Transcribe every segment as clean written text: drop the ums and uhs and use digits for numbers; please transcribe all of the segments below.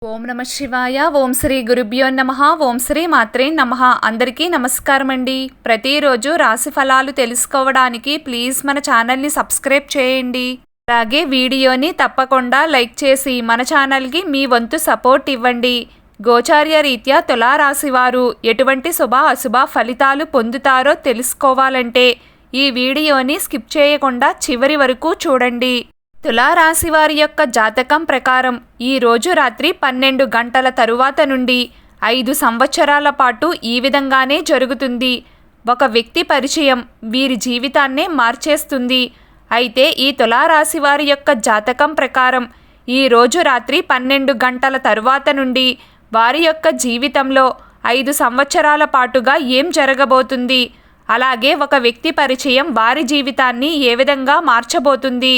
ఓం నమ శివాయ. ఓం శ్రీ గురుభ్యో నమః. ఓం శ్రీ మాత్రే నమః. అందరికీ నమస్కారం అండి. ప్రతిరోజు రాశి ఫలాలు తెలుసుకోవడానికి ప్లీజ్ మన ఛానల్ని సబ్స్క్రైబ్ చేయండి. అలాగే వీడియోని తప్పకుండా లైక్ చేసి మన ఛానల్కి మీ వంతు సపోర్ట్ ఇవ్వండి. గోచార్య రీత్యా తులారాశి వారు ఎటువంటి శుభ అశుభ ఫలితాలు పొందుతారో తెలుసుకోవాలంటే ఈ వీడియోని స్కిప్ చేయకుండా చివరి వరకు చూడండి. తులారాశి వారి యొక్క జాతకం ప్రకారం ఈ రోజు రాత్రి 12 గంటల తరువాత నుండి 5 సంవత్సరాల పాటు ఈ విధంగానే జరుగుతుంది. ఒక వ్యక్తి పరిచయం వీరి జీవితాన్నే మార్చేస్తుంది. అయితే ఈ తులారాశి వారి యొక్క జాతకం ప్రకారం ఈ రోజు రాత్రి 12 గంటల తరువాత నుండి వారి యొక్క జీవితంలో 5 సంవత్సరాల పాటుగా ఏం జరగబోతుంది, అలాగే ఒక వ్యక్తి పరిచయం వారి జీవితాన్ని ఏ విధంగా మార్చబోతుంది,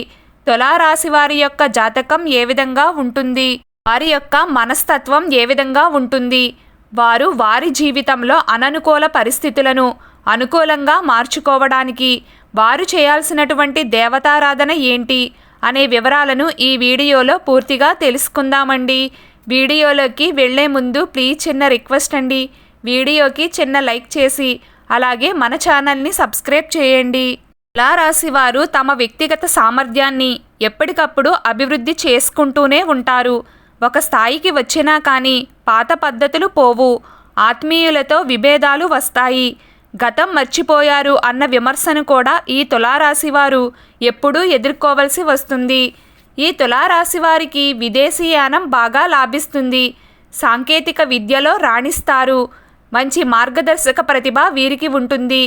తులారాశి వారి యొక్క జాతకం ఏ విధంగా ఉంటుంది, వారి యొక్క మనస్తత్వం ఏ విధంగా ఉంటుంది, వారు వారి జీవితంలో అననుకూల పరిస్థితులను అనుకూలంగా మార్చుకోవడానికి వారు చేయాల్సినటువంటి దేవతారాధన ఏంటి అనే వివరాలను ఈ వీడియోలో పూర్తిగా తెలుసుకుందామండి. వీడియోలోకి వెళ్లే ముందు ప్లీజ్ చిన్న రిక్వెస్ట్ అండి, వీడియోకి చిన్న లైక్ చేసి అలాగే మన ఛానల్ని సబ్స్క్రైబ్ చేయండి. తులారాశి వారు తమ వ్యక్తిగత సామర్థ్యాన్ని ఎప్పటికప్పుడు అభివృద్ధి చేసుకుంటూనే ఉంటారు. ఒక స్థాయికి వచ్చినా కానీ పాత పద్ధతులు పోవు. ఆత్మీయులతో విభేదాలు వస్తాయి. గతం మర్చిపోయారు అన్న విమర్శను కూడా ఈ తులారాశి వారు ఎప్పుడూ ఎదుర్కోవలసి వస్తుంది. ఈ తులారాశి వారికి విదేశీయానం బాగా లాభిస్తుంది. సాంకేతిక విద్యలో రాణిస్తారు. మంచి మార్గదర్శక ప్రతిభ వీరికి ఉంటుంది.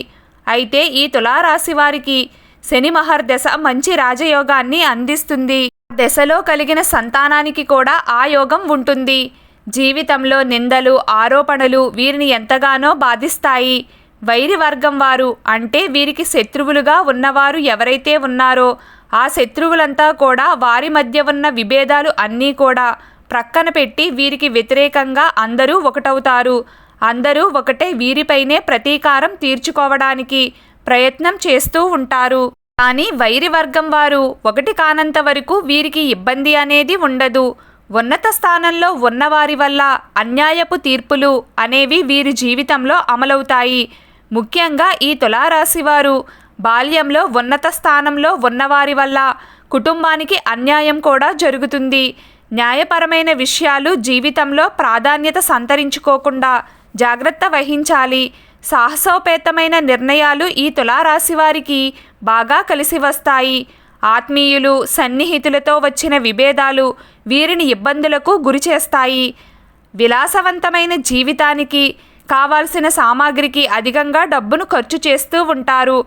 అయితే ఈ తులారాశి వారికి శని మహర్దశ మంచి రాజయోగాన్ని అందిస్తుంది. దశలో కలిగిన సంతానానికి కూడా ఆ యోగం ఉంటుంది. జీవితంలో నిందలు ఆరోపణలు వీరిని ఎంతగానో బాధిస్తాయి. వైరి వర్గం వారు అంటే వీరికి శత్రువులుగా ఉన్నవారు ఎవరైతే ఉన్నారో ఆ శత్రువులంతా కూడా వారి మధ్య ఉన్న విభేదాలు అన్నీ కూడా ప్రక్కన పెట్టి వీరికి వ్యతిరేకంగా అందరూ ఒకటవుతారు. అందరూ ఒకటే వీరిపైనే ప్రతీకారం తీర్చుకోవడానికి ప్రయత్నం చేస్తూ ఉంటారు. కానీ వైరి వర్గం వారు ఒకటి కానంత వరకు వీరికి ఇబ్బంది అనేది ఉండదు. ఉన్నత స్థానంలో ఉన్నవారి వల్ల అన్యాయపు తీర్పులు అనేవి వీరి జీవితంలో అమలవుతాయి. ముఖ్యంగా ఈ తులారాశి వారు బాల్యంలో ఉన్నత స్థానంలో ఉన్నవారి వల్ల కుటుంబానికి అన్యాయం కూడా జరుగుతుంది. న్యాయపరమైన విషయాలు జీవితంలో ప్రాధాన్యత సంతరించుకోకుండా జాగ్రత్త వహించాలి. సాహసోపేతమైన నిర్ణయాలు ఈ తులారాశి వారికి బాగా కలిసి వస్తాయి. ఆత్మీయులు సన్నిహితులతో వచ్చిన విభేదాలు వీరిని ఇబ్బందులకు గురిచేస్తాయి. విలాసవంతమైన జీవితానికి కావాల్సిన సామాగ్రికి అధికంగా డబ్బును ఖర్చు చేస్తూ ఉంటారు.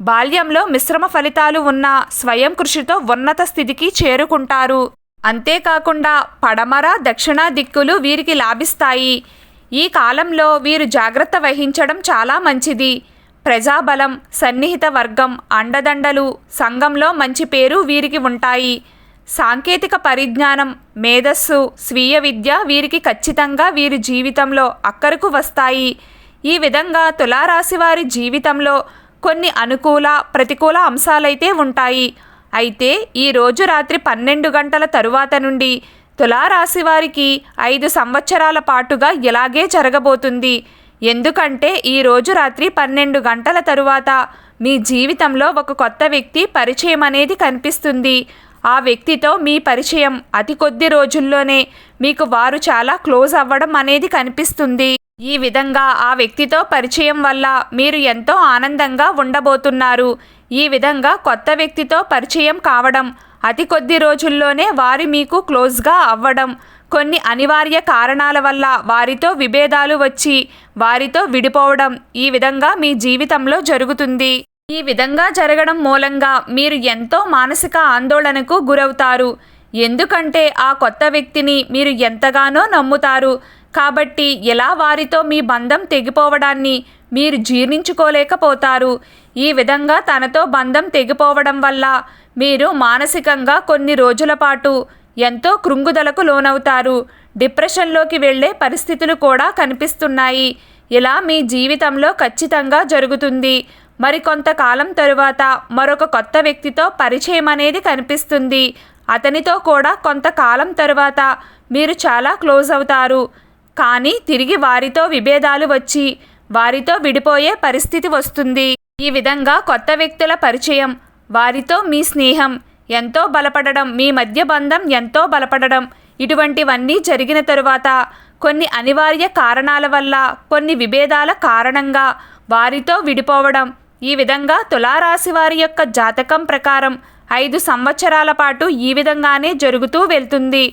బాల్యంలో మిశ్రమ ఫలితాలు ఉన్న స్వయం కృషితో ఉన్నత స్థితికి చేరుకుంటారు. అంతేకాకుండా పడమర దక్షిణ దిక్కులు వీరికి లాభిస్తాయి. ఈ కాలంలో వీరు జాగ్రత్త వహించడం చాలా మంచిది. ప్రజాబలం సన్నిహిత వర్గం అండదండలు సంఘంలో మంచి పేరు వీరికి ఉంటాయి. సాంకేతిక పరిజ్ఞానం మేధస్సు స్వీయ విద్య వీరికి ఖచ్చితంగా వీరి జీవితంలో అక్కరకు వస్తాయి. ఈ విధంగా తులారాశి వారి జీవితంలో కొన్ని అనుకూల ప్రతికూల అంశాలైతే ఉంటాయి. అయితే ఈ రోజు రాత్రి 12 గంటల తరువాత నుండి తులారాశి వారికి 5 సంవత్సరాల పాటుగా ఇలాగే జరగబోతుంది. ఎందుకంటే ఈ రోజు రాత్రి 12 గంటల తరువాత మీ జీవితంలో ఒక కొత్త వ్యక్తి పరిచయం అనేది కనిపిస్తుంది. ఆ వ్యక్తితో మీ పరిచయం అతి కొద్ది రోజుల్లోనే మీకు వారు చాలా క్లోజ్ అవ్వడం అనేది కనిపిస్తుంది. ఈ విధంగా ఆ వ్యక్తితో పరిచయం వల్ల మీరు ఎంతో ఆనందంగా ఉండబోతున్నారు. ఈ విధంగా కొత్త వ్యక్తితో పరిచయం కావడం అతి కొద్ది రోజుల్లోనే వారి మీకు క్లోజ్గా అవ్వడం, కొన్ని అనివార్య కారణాల వల్ల వారితో విభేదాలు వచ్చి వారితో విడిపోవడం ఈ విధంగా మీ జీవితంలో జరుగుతుంది. ఈ విధంగా జరగడం మూలంగా మీరు ఎంతో మానసిక ఆందోళనకు గురవుతారు. ఎందుకంటే ఆ కొత్త వ్యక్తిని మీరు ఎంతగానో నమ్ముతారు. కాబట్టి ఇలా వారితో మీ బంధం తెగిపోవడాన్ని మీరు జీర్ణించుకోలేకపోతారు. ఈ విధంగా తనతో బంధం తెగిపోవడం వల్ల మీరు మానసికంగా కొన్ని రోజుల పాటు ఎంతో కృంగుదలకు లోనవుతారు. డిప్రెషన్లోకి వెళ్ళే పరిస్థితులు కూడా కనిపిస్తున్నాయి. ఇలా మీ జీవితంలో ఖచ్చితంగా జరుగుతుంది. మరికొంతకాలం తరువాత మరొక కొత్త వ్యక్తితో పరిచయం అనేది కనిపిస్తుంది. అతనితో కూడా కొంతకాలం తరువాత మీరు చాలా క్లోజ్ అవుతారు. కానీ తిరిగి వారితో విభేదాలు వచ్చి వారితో విడిపోయే పరిస్థితి వస్తుంది. ఈ విధంగా కొత్త వ్యక్తుల పరిచయం, వారితో మీ స్నేహం ఎంతో బలపడడం, మీ మధ్య బంధం ఎంతో బలపడడం, ఇటువంటివన్నీ జరిగిన తరువాత కొన్ని అనివార్య కారణాల వల్ల, కొన్ని విభేదాల కారణంగా వారితో విడిపోవడం. ఈ విధంగా తులారాశి వారి యొక్క జాతకం ప్రకారం 5 సంవత్సరాల పాటు ఈ విధంగానే జరుగుతూ వెళ్తుంది.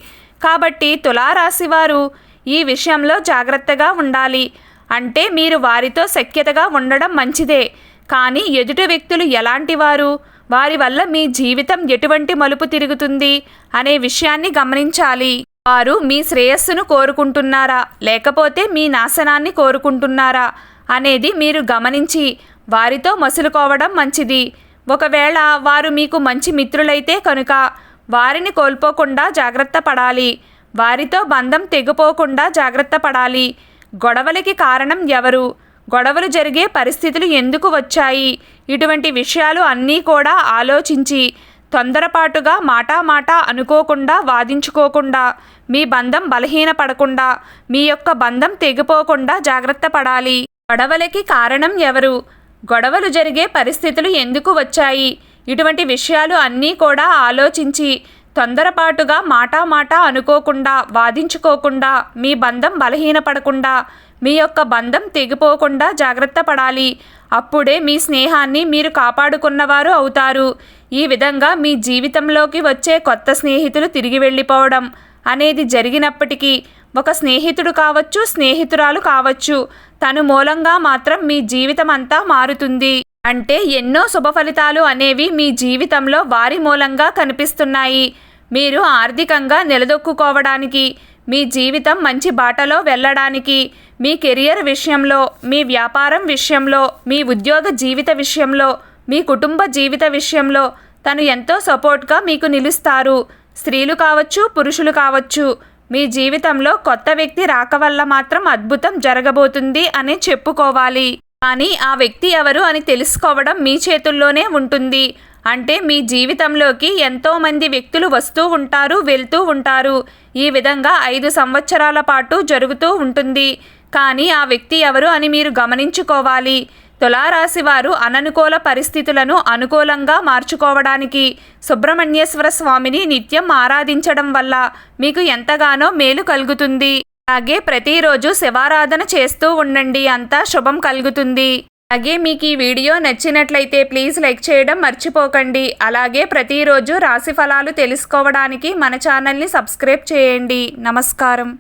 కాబట్టి తులారాశి వారు ఈ విషయంలో జాగ్రత్తగా ఉండాలి. అంటే మీరు వారితో సఖ్యతగా ఉండడం మంచిదే, కానీ ఎదుటి వ్యక్తులు ఎలాంటి వారు, వారి వల్ల మీ జీవితం ఎటువంటి మలుపు తిరుగుతుంది అనే విషయాన్ని గమనించాలి. వారు మీ శ్రేయస్సును కోరుకుంటున్నారా లేకపోతే మీ నాశనాన్ని కోరుకుంటున్నారా అనేది మీరు గమనించి వారితో మసులుకోవడం మంచిది. ఒకవేళ వారు మీకు మంచి మిత్రులైతే కనుక వారిని కోల్పోకుండా జాగ్రత్త పడాలి. వారితో బంధం తెగిపోకుండా జాగ్రత్త పడాలి. గొడవలకి కారణం ఎవరు, గొడవలు జరిగే పరిస్థితులు ఎందుకు వచ్చాయి, ఇటువంటి విషయాలు అన్నీ కూడా ఆలోచించి తొందరపాటుగా మాట అనుకోకుండా, వాదించుకోకుండా, మీ బంధం బలహీనపడకుండా, మీ యొక్క బంధం తెగిపోకుండా జాగ్రత్త పడాలి. గొడవలకి కారణం ఎవరు, గొడవలు జరిగే పరిస్థితులు ఎందుకు వచ్చాయి, ఇటువంటి విషయాలు అన్నీ కూడా ఆలోచించి తొందరపాటుగా మాట అనుకోకుండా, వాదించుకోకుండా, మీ బంధం బలహీనపడకుండా, మీ యొక్క బంధం తెగిపోకుండా జాగ్రత్త పడాలి. అప్పుడే మీ స్నేహాన్ని మీరు కాపాడుకున్నవారు అవుతారు. ఈ విధంగా మీ జీవితంలోకి వచ్చే కొత్త స్నేహితులు తిరిగి వెళ్ళిపోవడం అనేది జరిగినప్పటికీ, ఒక స్నేహితుడు కావచ్చు, స్నేహితురాలు కావచ్చు, తను మూలంగా మాత్రం మీ జీవితం అంతా మారుతుంది. అంటే ఎన్నో శుభ ఫలితాలు అనేవి మీ జీవితంలో వారి మూలంగా కనిపిస్తున్నాయి. మీరు ఆర్థికంగా నిలదొక్కుకోవడానికి, మీ జీవితం మంచి బాటలో వెళ్ళడానికి, మీ కెరియర్ విషయంలో, మీ వ్యాపారం విషయంలో, మీ ఉద్యోగ జీవిత విషయంలో, మీ కుటుంబ జీవిత విషయంలో తను ఎంతో సపోర్ట్గా మీకు నిలుస్తారు. స్త్రీలు కావచ్చు, పురుషులు కావచ్చు, మీ జీవితంలో కొత్త వ్యక్తి రాక వల్ల మాత్రం అద్భుతం జరగబోతుంది అని చెప్పుకోవాలి. కానీ ఆ వ్యక్తి ఎవరు అని తెలుసుకోవడం మీ చేతుల్లోనే ఉంటుంది. అంటే మీ జీవితంలోకి ఎంతోమంది వ్యక్తులు వస్తూ ఉంటారు, వెళ్తూ ఉంటారు. ఈ విధంగా 5 సంవత్సరాల పాటు జరుగుతూ ఉంటుంది. కానీ ఆ వ్యక్తి ఎవరు అని మీరు గమనించుకోవాలి. తులారాశి వారు అననుకూల పరిస్థితులను అనుకూలంగా మార్చుకోవడానికి సుబ్రహ్మణ్యేశ్వర స్వామిని నిత్యం ఆరాధించడం వల్ల మీకు ఎంతగానో మేలు కలుగుతుంది. అలాగే ప్రతిరోజు శివారాధన చేస్తూ ఉండండి, అంతా శుభం కలుగుతుంది. అలాగే మీకు ఈ వీడియో నచ్చినట్లయితే ప్లీజ్ లైక్ చేయడం మర్చిపోకండి. అలాగే ప్రతిరోజు రాశి ఫలాలు తెలుసుకోవడానికి మన ఛానల్ని సబ్స్క్రైబ్ చేయండి. నమస్కారం.